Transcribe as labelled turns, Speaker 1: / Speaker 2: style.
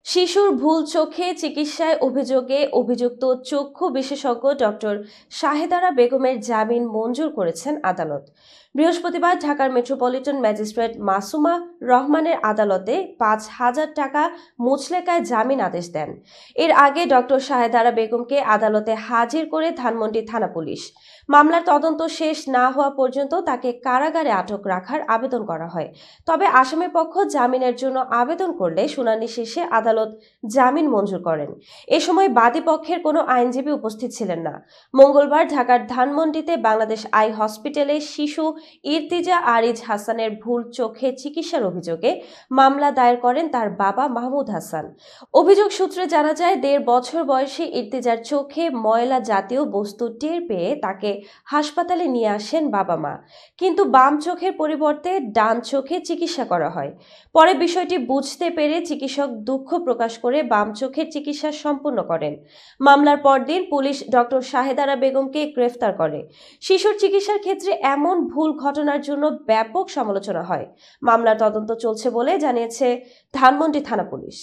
Speaker 1: শিশুর ভুল চোখে চিকিৎসায় অভিযোগে অভিযুক্ত চক্ষু বিশেষজ্ঞ ডক্টর শাহেদারা বেগমের জামিন মঞ্জুর করেছেন আদালত। বৃহস্পতিবার ঢাকার মেট্রোপলিটন ম্যাজিস্ট্রেট মাসুমা রহমানের আদালতে ৫,০০০ টাকা মুচলেকায় জামিন আদেশ দেন। এর আগে ডক্টর শাহেদারা বেগমকে আদালতে হাজির করে ধানমন্ডি থানা পুলিশ মামলার তদন্ত শেষ না হওয়া পর্যন্ত তাকে কারাগারে আটক রাখার আবেদন করা হয়। তবে আসামি পক্ষ জামিনের জন্য আবেদন করলে শুনানি শেষে আদালত জামিন মঞ্জুর করেন। এ সময় বাদী পক্ষের কোনো আইনজীবী উপস্থিত ছিলেন না। মঙ্গলবার ঢাকার ধানমন্ডিতে বাংলাদেশ আই হসপিটালে শিশু ইর্তিজা আরিজ হাসানের ভুল চোখে চিকিৎসার অভিযোগে মামলা দায়ের করেন তার বাবা মাহমুদ হাসান। অভিযোগ সূত্রে জানা যায়, ১.৫ বছর বয়সী ইর্তিজার চোখে ময়লা জাতীয় বস্তু টের পেয়ে তাকে হাসপাতালে নিয়ে আসেন বাবা মা, কিন্তু বাম চোখের পরিবর্তে ডান চোখে চিকিৎসা করা হয়। পরে বিষয়টি বুঝতে পেরে চিকিৎসক দুঃখ প্রকাশ করে বাম চোখের চিকিৎসা সম্পূর্ণ করেন। মামলার পরদিন পুলিশ ডক্টর শাহেদারা বেগমকে গ্রেফতার করে। শিশুর চিকিৎসার ক্ষেত্রে এমন ভুল ঘটনার জন্য ব্যাপক সমালোচনা হয়। মামলার তদন্ত চলছে বলে জানিয়েছে ধানমন্ডি থানা পুলিশ।